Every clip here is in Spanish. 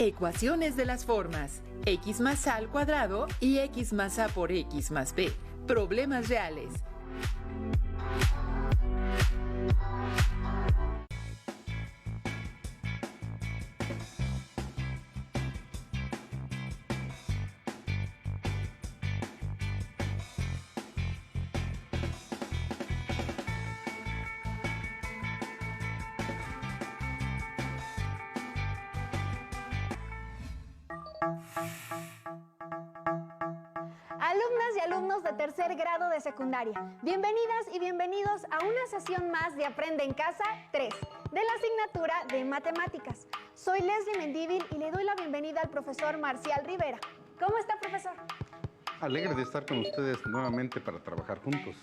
Ecuaciones de las formas. X más A al cuadrado y X más A por X más B. Problemas reales. Alumnas y alumnos de tercer grado de secundaria, bienvenidas y bienvenidos a una sesión más de Aprende en Casa 3, de la asignatura de Matemáticas. Soy Leslie Mendívil y le doy la bienvenida al profesor Marcial Rivera. ¿Cómo está, profesor? Alegre de estar con ustedes nuevamente para trabajar juntos.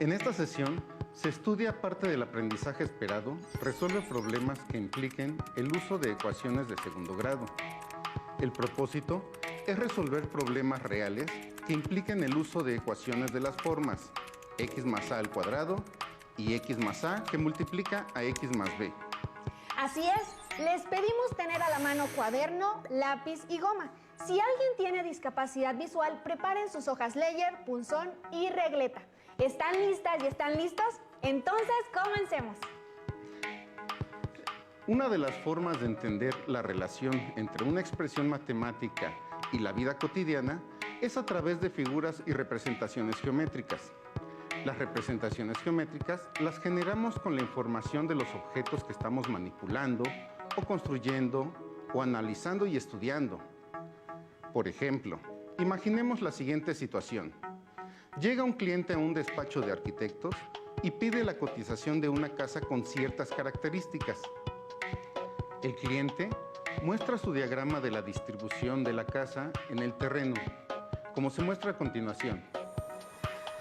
En esta sesión se estudia, aparte del aprendizaje esperado, resuelve problemas que impliquen el uso de ecuaciones de segundo grado. El propósito es resolver problemas reales que impliquen el uso de ecuaciones de las formas x más a al cuadrado y x más a que multiplica a x más b. Así es, les pedimos tener a la mano cuaderno, lápiz y goma. Si alguien tiene discapacidad visual, preparen sus hojas Ledger, punzón y regleta. ¿Están listas y están listos? Entonces, comencemos. Una de las formas de entender la relación entre una expresión matemática y la vida cotidiana es a través de figuras y representaciones geométricas. Las representaciones geométricas las generamos con la información de los objetos que estamos manipulando o construyendo o analizando y estudiando. Por ejemplo, imaginemos la siguiente situación. Llega un cliente a un despacho de arquitectos y pide la cotización de una casa con ciertas características. El cliente muestra su diagrama de la distribución de la casa en el terreno, como se muestra a continuación.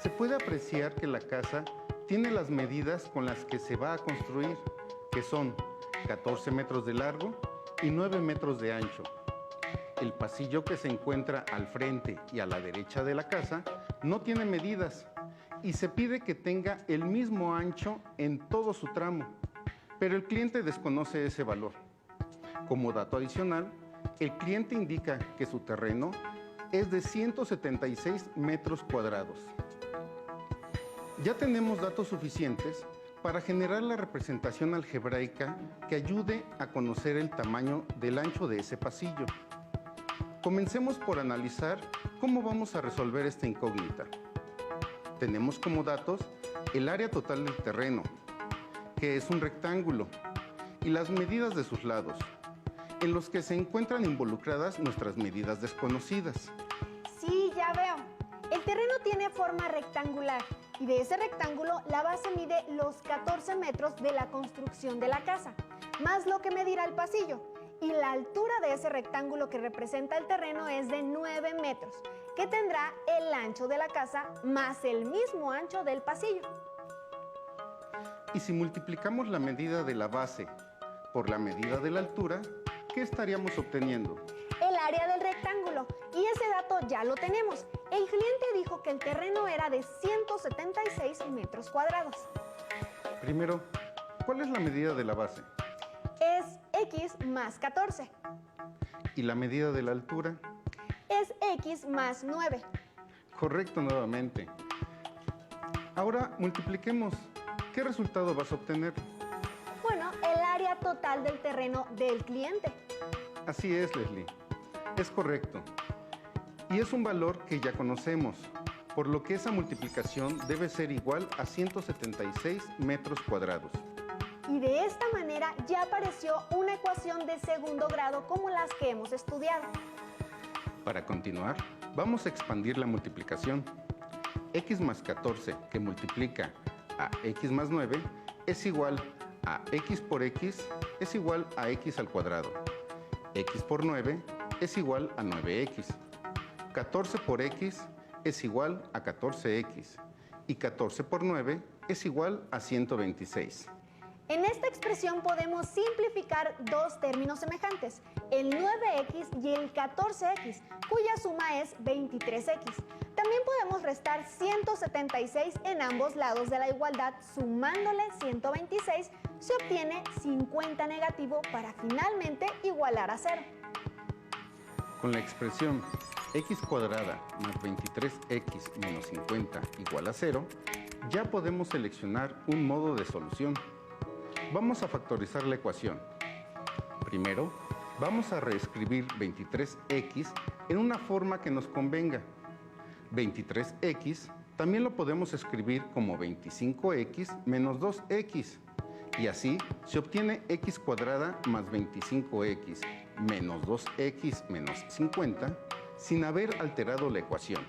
Se puede apreciar que la casa tiene las medidas con las que se va a construir, que son 14 metros de largo y 9 metros de ancho. El pasillo que se encuentra al frente y a la derecha de la casa no tiene medidas y se pide que tenga el mismo ancho en todo su tramo, pero el cliente desconoce ese valor. Como dato adicional, el cliente indica que su terreno es de 176 metros cuadrados. Ya tenemos datos suficientes para generar la representación algebraica que ayude a conocer el tamaño del ancho de ese pasillo. Comencemos por analizar cómo vamos a resolver esta incógnita. Tenemos como datos el área total del terreno, que es un rectángulo, y las medidas de sus lados, en los que se encuentran involucradas nuestras medidas desconocidas. Sí, ya veo. El terreno tiene forma rectangular y de ese rectángulo la base mide los 14 metros de la construcción de la casa, más lo que medirá el pasillo. Y la altura de ese rectángulo que representa el terreno es de 9 metros, que tendrá el ancho de la casa más el mismo ancho del pasillo. Y si multiplicamos la medida de la base por la medida de la altura, ¿qué estaríamos obteniendo? El área del rectángulo. Y ese dato ya lo tenemos. El cliente dijo que el terreno era de 176 metros cuadrados. Primero, ¿cuál es la medida de la base? Es x más 14. ¿Y la medida de la altura? Es x más 9. Correcto nuevamente. Ahora multipliquemos. ¿Qué resultado vas a obtener? Bueno, el área total del terreno del cliente. Así es, Leslie. Es correcto. Y es un valor que ya conocemos, por lo que esa multiplicación debe ser igual a 176 metros cuadrados. Y de esta manera ya apareció una ecuación de segundo grado como las que hemos estudiado. Para continuar, vamos a expandir la multiplicación. X más 14 que multiplica a X más 9 es igual a X por X es igual a X al cuadrado. X por 9 es igual a 9X. 14 por X es igual a 14X. Y 14 por 9 es igual a 126. En esta expresión podemos simplificar dos términos semejantes, el 9x y el 14x, cuya suma es 23x. También podemos restar 176 en ambos lados de la igualdad, sumándole 126, se obtiene 50 negativo para finalmente igualar a 0. Con la expresión x cuadrada más 23x menos 50 igual a 0, ya podemos seleccionar un modo de solución. Vamos a factorizar la ecuación. Primero, vamos a reescribir 23x en una forma que nos convenga. 23x también lo podemos escribir como 25x menos 2x. Y así se obtiene x cuadrada más 25x menos 2x menos 50 sin haber alterado la ecuación.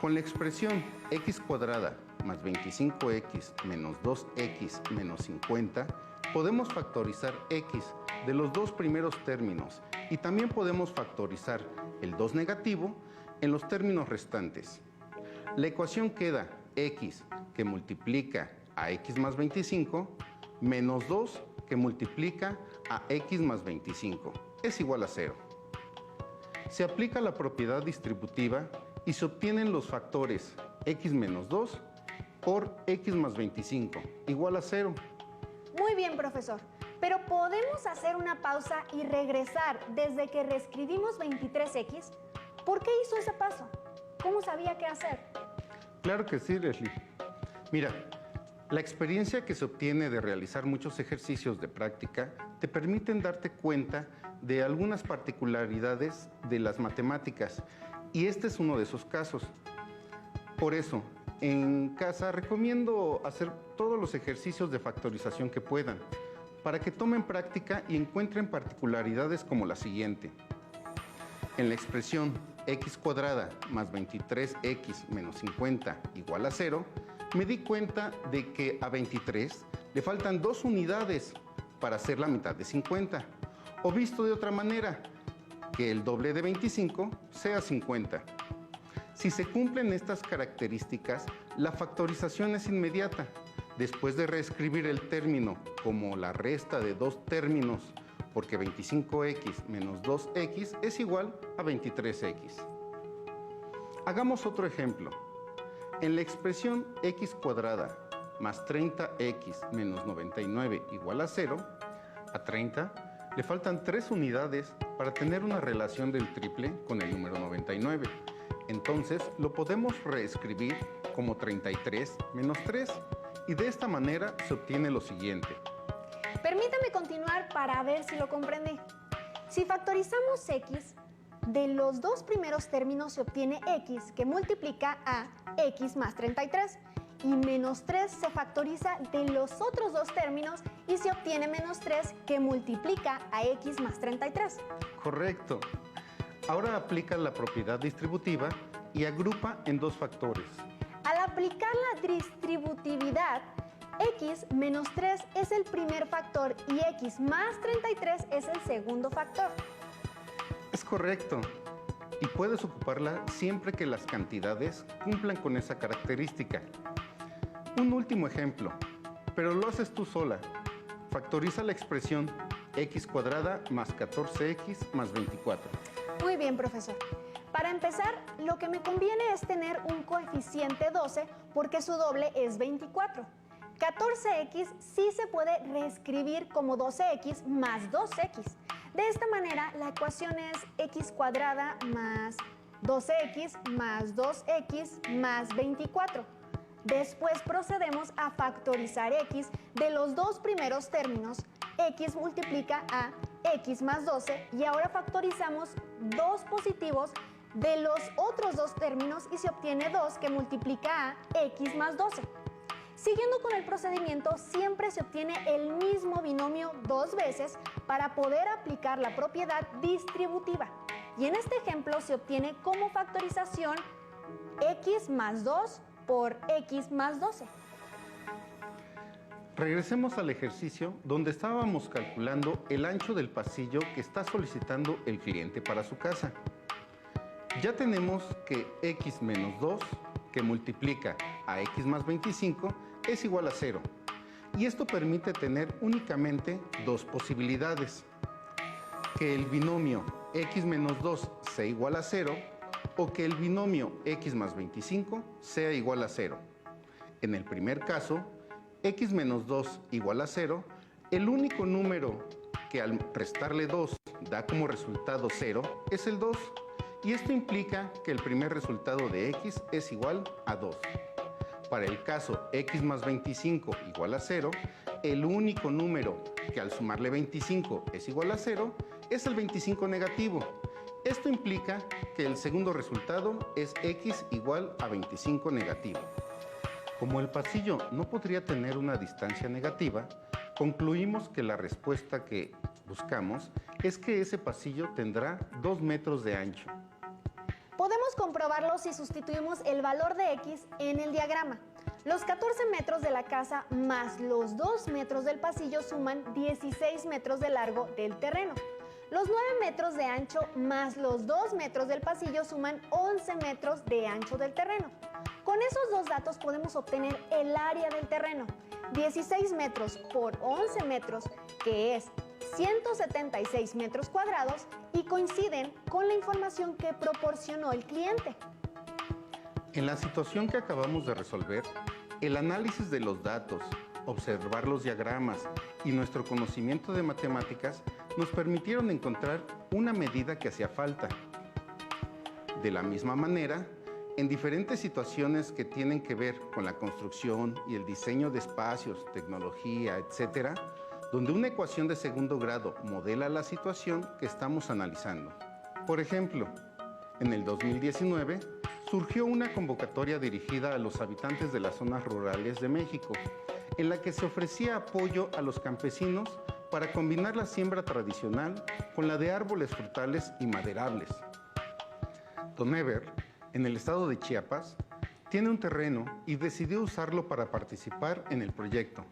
Con la expresión x cuadrada más 25x menos 2x menos 50 podemos factorizar x de los dos primeros términos y también podemos factorizar el 2 negativo en los términos restantes. La ecuación queda x que multiplica a x más 25 menos 2 que multiplica a x más 25 es igual a 0. Se aplica la propiedad distributiva y se obtienen los factores x menos 2 por x más 25 igual a 0. Muy bien, profesor, pero ¿podemos hacer una pausa y regresar desde que reescribimos 23x? ¿Por qué hizo ese paso? ¿Cómo sabía qué hacer? Claro que sí, Leslie. Mira, la experiencia que se obtiene de realizar muchos ejercicios de práctica te permiten darte cuenta de algunas particularidades de las matemáticas y este es uno de esos casos. Por eso, en casa recomiendo hacer todos los ejercicios de factorización que puedan para que tomen práctica y encuentren particularidades como la siguiente. En la expresión x cuadrada más 23x menos 50 igual a 0, me di cuenta de que a 23 le faltan 2 unidades para hacer la mitad de 50. O visto de otra manera, que el doble de 25 sea 50. Si se cumplen estas características, la factorización es inmediata. Después de reescribir el término como la resta de dos términos, porque 25x menos 2x es igual a 23x. Hagamos otro ejemplo. En la expresión x cuadrada más 30x menos 99 igual a 0, a 30 le faltan 3 unidades para tener una relación del triple con el número 99. Entonces lo podemos reescribir como 33 menos 3 y de esta manera se obtiene lo siguiente. Permítame continuar para ver si lo comprendí. Si factorizamos x, de los dos primeros términos se obtiene x que multiplica a x más 33 y menos 3 se factoriza de los otros dos términos y se obtiene menos 3 que multiplica a x más 33. Correcto. Ahora aplica la propiedad distributiva y agrupa en dos factores. Al aplicar la distributividad, x menos 3 es el primer factor y x más 33 es el segundo factor. Es correcto. Y puedes ocuparla siempre que las cantidades cumplan con esa característica. Un último ejemplo, pero lo haces tú sola. Factoriza la expresión x cuadrada más 14x más 24. Muy bien, profesor. Para empezar, lo que me conviene es tener un coeficiente 12 porque su doble es 24. 14x sí se puede reescribir como 12x más 2x. De esta manera, la ecuación es x cuadrada más 12x más 2x más 24. Después procedemos a factorizar x de los dos primeros términos. X multiplica a x más 12 y ahora factorizamos dos positivos de los otros dos términos y se obtiene 2 que multiplica a x más 12. Siguiendo con el procedimiento, siempre se obtiene el mismo binomio dos veces para poder aplicar la propiedad distributiva. Y en este ejemplo se obtiene como factorización x más 2 por x más 12. Regresemos al ejercicio donde estábamos calculando el ancho del pasillo que está solicitando el cliente para su casa. Ya tenemos que x menos 2, que multiplica a x más 25, es igual a 0. Y esto permite tener únicamente dos posibilidades. Que el binomio x menos 2 sea igual a 0 o que el binomio x más 25 sea igual a 0. En el primer caso, x menos 2 igual a 0, el único número que al restarle 2 da como resultado 0 es el 2. Y esto implica que el primer resultado de x es igual a 2. Para el caso x más 25 igual a 0, el único número que al sumarle 25 es igual a 0 es el 25 negativo. Esto implica que el segundo resultado es x igual a 25 negativo. Como el pasillo no podría tener una distancia negativa, concluimos que la respuesta que buscamos es que ese pasillo tendrá 2 metros de ancho. Podemos comprobarlo si sustituimos el valor de x en el diagrama. Los 14 metros de la casa más los 2 metros del pasillo suman 16 metros de largo del terreno. Los 9 metros de ancho más los 2 metros del pasillo suman 11 metros de ancho del terreno. Con esos dos datos podemos obtener el área del terreno. 16 metros por 11 metros, que es 176 metros cuadrados, y coinciden con la información que proporcionó el cliente. En la situación que acabamos de resolver, el análisis de los datos, observar los diagramas y nuestro conocimiento de matemáticas nos permitieron encontrar una medida que hacía falta. De la misma manera, en diferentes situaciones que tienen que ver con la construcción y el diseño de espacios, tecnología, etc., donde una ecuación de segundo grado modela la situación que estamos analizando. Por ejemplo, en el 2019 surgió una convocatoria dirigida a los habitantes de las zonas rurales de México, en la que se ofrecía apoyo a los campesinos para combinar la siembra tradicional con la de árboles frutales y maderables. Don Eber, en el estado de Chiapas, tiene un terreno y decidió usarlo para participar en el proyecto,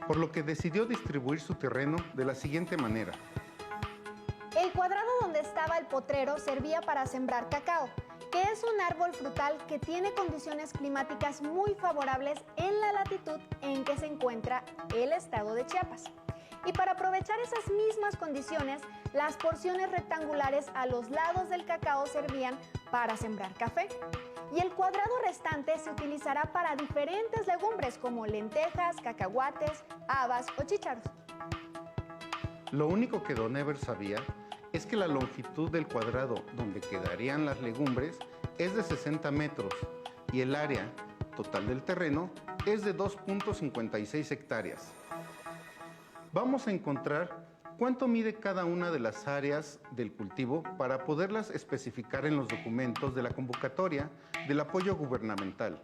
por lo que decidió distribuir su terreno de la siguiente manera. El cuadrado donde estaba el potrero servía para sembrar cacao, que es un árbol frutal que tiene condiciones climáticas muy favorables en la latitud en que se encuentra el estado de Chiapas. Y para aprovechar esas mismas condiciones, las porciones rectangulares a los lados del cacao servían para sembrar café. Y el cuadrado restante se utilizará para diferentes legumbres como lentejas, cacahuates, habas o chícharos. Lo único que Don Eber sabía es que la longitud del cuadrado donde quedarían las legumbres es de 60 metros y el área total del terreno es de 2.56 hectáreas. Vamos a encontrar cuánto mide cada una de las áreas del cultivo para poderlas especificar en los documentos de la convocatoria del apoyo gubernamental.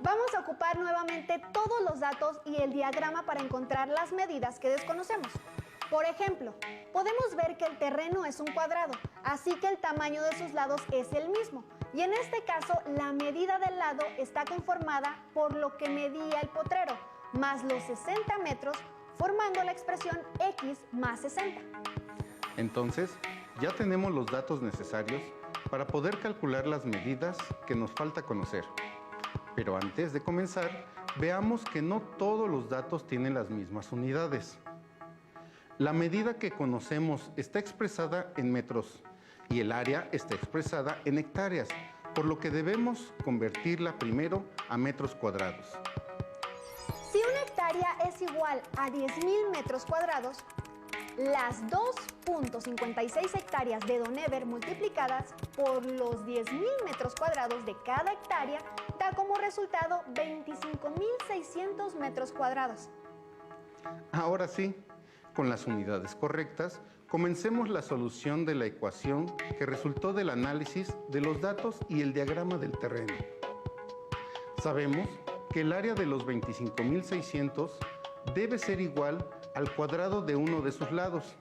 Vamos a ocupar nuevamente todos los datos y el diagrama para encontrar las medidas que desconocemos. Por ejemplo, podemos ver que el terreno es un cuadrado, así que el tamaño de sus lados es el mismo. Y en este caso, la medida del lado está conformada por lo que medía el potrero, más los 60 metros, formando la expresión x más 60. Entonces, ya tenemos los datos necesarios para poder calcular las medidas que nos falta conocer. Pero antes de comenzar, veamos que no todos los datos tienen las mismas unidades. La medida que conocemos está expresada en metros y el área está expresada en hectáreas, por lo que debemos convertirla primero a metros cuadrados. Si una hectárea es igual a 10.000 metros cuadrados, las 2.56 hectáreas de Don Eber multiplicadas por los 10.000 metros cuadrados de cada hectárea da como resultado 25.600 metros cuadrados. Ahora sí, con las unidades correctas, comencemos la solución de la ecuación que resultó del análisis de los datos y el diagrama del terreno. Sabemos que el área de los 25.600 debe ser igual al cuadrado de uno de sus lados.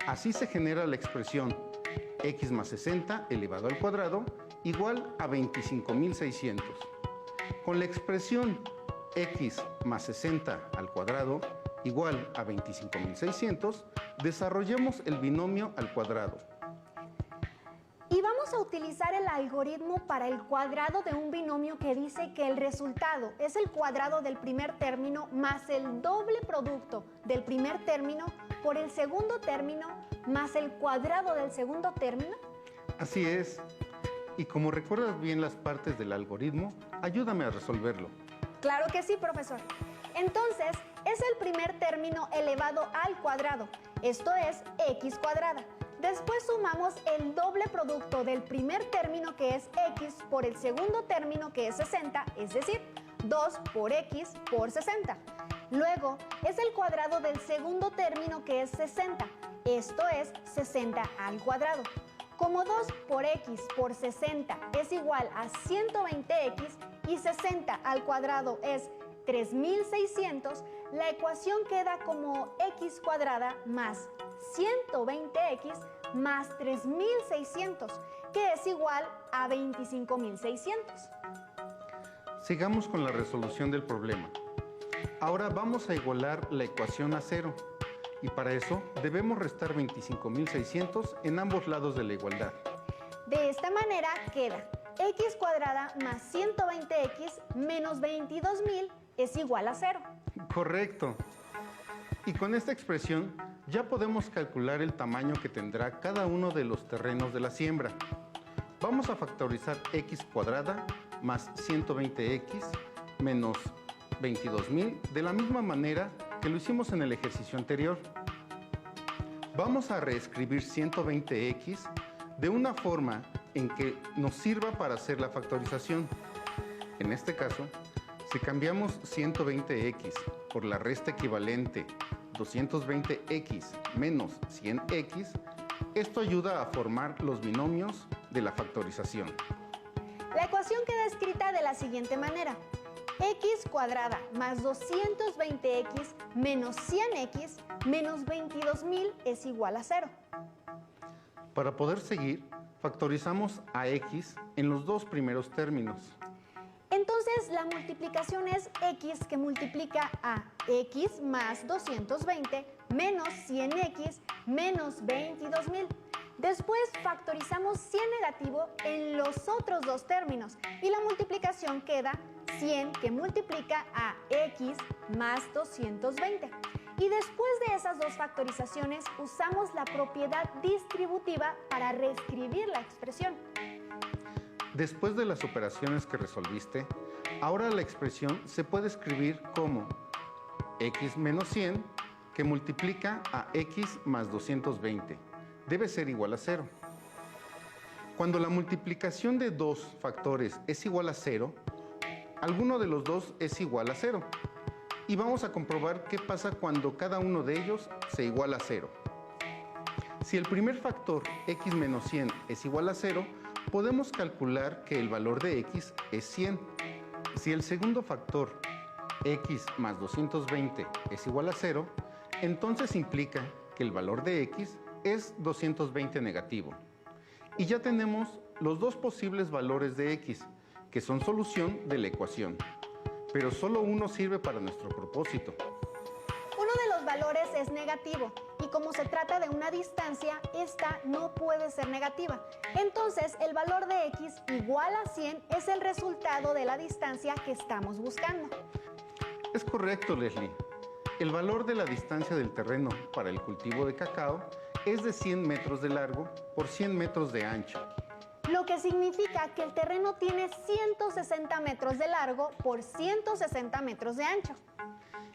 Así se genera la expresión x más 60 elevado al cuadrado igual a 25.600. Con la expresión x más 60 al cuadrado igual a 25.600, desarrollemos el binomio al cuadrado. Y vamos a utilizar el algoritmo para el cuadrado de un binomio que dice que el resultado es el cuadrado del primer término más el doble producto del primer término por el segundo término más el cuadrado del segundo término. Así es. Y como recuerdas bien las partes del algoritmo, ayúdame a resolverlo. Claro que sí, profesor. Entonces, es el primer término elevado al cuadrado, esto es x cuadrada. Después sumamos el doble producto del primer término, que es x, por el segundo término, que es 60, es decir, 2 por x por 60. Luego, es el cuadrado del segundo término, que es 60, esto es 60 al cuadrado. Como 2 por x por 60 es igual a 120x y 60 al cuadrado es 3600, la ecuación queda como x cuadrada más 120x más 3600, que es igual a 25600. Sigamos con la resolución del problema. Ahora vamos a igualar la ecuación a 0. Y para eso debemos restar 25.600 en ambos lados de la igualdad. De esta manera queda x cuadrada más 120x menos 22.000 es igual a 0. Correcto. Y con esta expresión ya podemos calcular el tamaño que tendrá cada uno de los terrenos de la siembra. Vamos a factorizar x cuadrada más 120x menos 22.000 de la misma manera que lo hicimos en el ejercicio anterior. Vamos a reescribir 120x de una forma en que nos sirva para hacer la factorización. En este caso, si cambiamos 120x por la resta equivalente 220x menos 100x, esto ayuda a formar los binomios de la factorización. La ecuación queda escrita de la siguiente manera: x cuadrada más 220x menos 100x menos 22.000 es igual a 0. Para poder seguir, factorizamos a x en los dos primeros términos. Entonces, la multiplicación es x que multiplica a x más 220 menos 100x menos 22.000. Después factorizamos 100 negativo en los otros dos términos y la multiplicación queda 100 que multiplica a x más 220. Y después de esas dos factorizaciones usamos la propiedad distributiva para reescribir la expresión. Después de las operaciones que resolviste, ahora la expresión se puede escribir como x menos 100 que multiplica a x más 220. Debe ser igual a 0. Cuando la multiplicación de dos factores es igual a 0, alguno de los dos es igual a 0. Y vamos a comprobar qué pasa cuando cada uno de ellos se iguala a 0. Si el primer factor, x menos 100, es igual a 0, podemos calcular que el valor de x es 100. Si el segundo factor, x más 220, es igual a 0, entonces implica que el valor de x es 220 negativo. Y ya tenemos los dos posibles valores de x, que son solución de la ecuación. Pero solo uno sirve para nuestro propósito. Uno de los valores es negativo y como se trata de una distancia, esta no puede ser negativa. Entonces, el valor de x igual a 100 es el resultado de la distancia que estamos buscando. Es correcto, Leslie. El valor de la distancia del terreno para el cultivo de cacao es de 100 metros de largo por 100 metros de ancho. Lo que significa que el terreno tiene 160 metros de largo por 160 metros de ancho.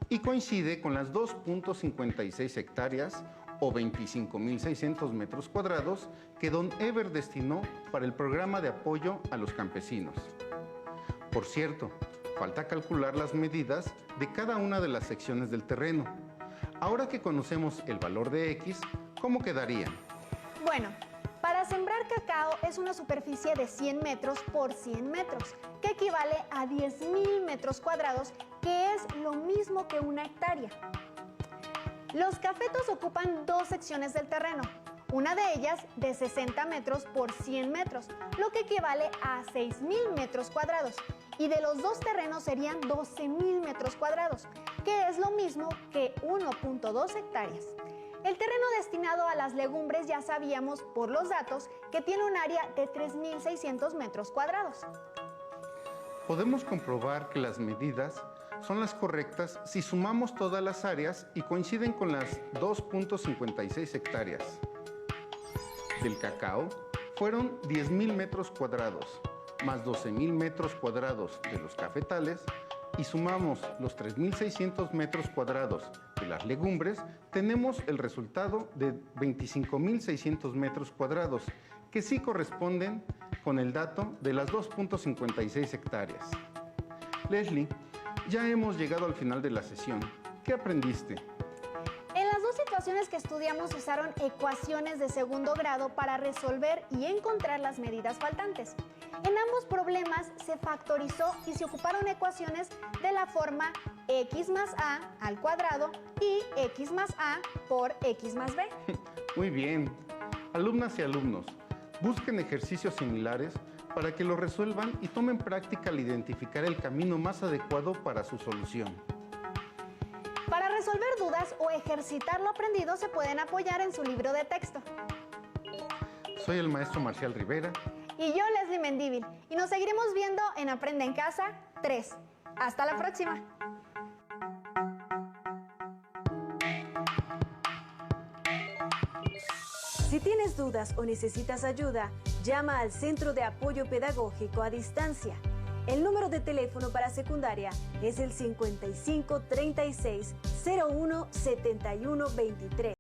Y coincide con las 2.56 hectáreas o 25.600 metros cuadrados que Don Eber destinó para el programa de apoyo a los campesinos. Por cierto, falta calcular las medidas de cada una de las secciones del terreno. Ahora que conocemos el valor de x, ¿cómo quedarían? Bueno, para sembrar cacao es una superficie de 100 metros por 100 metros, que equivale a 10.000 metros cuadrados, que es lo mismo que una hectárea. Los cafetos ocupan dos secciones del terreno, una de ellas de 60 metros por 100 metros, lo que equivale a 6.000 metros cuadrados, y de los dos terrenos serían 12.000 metros cuadrados, que es lo mismo que 1.2 hectáreas. El terreno destinado a las legumbres ya sabíamos por los datos que tiene un área de 3.600 metros cuadrados. Podemos comprobar que las medidas son las correctas si sumamos todas las áreas y coinciden con las 2.56 hectáreas. Del cacao fueron 10.000 metros cuadrados, más 12.000 metros cuadrados de los cafetales, y sumamos los 3.600 metros cuadrados de las legumbres, tenemos el resultado de 25.600 metros cuadrados, que sí corresponden con el dato de las 2.56 hectáreas. Leslie, ya hemos llegado al final de la sesión. ¿Qué aprendiste? En las dos situaciones que estudiamos se usaron ecuaciones de segundo grado para resolver y encontrar las medidas faltantes. En ambos problemas se factorizó y se ocuparon ecuaciones de la forma x más a al cuadrado y x más a por x más b. Muy bien. Alumnas y alumnos, busquen ejercicios similares para que lo resuelvan y tomen práctica al identificar el camino más adecuado para su solución. Para resolver dudas o ejercitar lo aprendido se pueden apoyar en su libro de texto. Soy el maestro Marcial Rivera. Y yo, Leslie Mendívil. Y nos seguiremos viendo en Aprende en Casa 3. ¡Hasta la próxima! Si tienes dudas o necesitas ayuda, llama al Centro de Apoyo Pedagógico a Distancia. El número de teléfono para secundaria es el 55 36 01 71 23.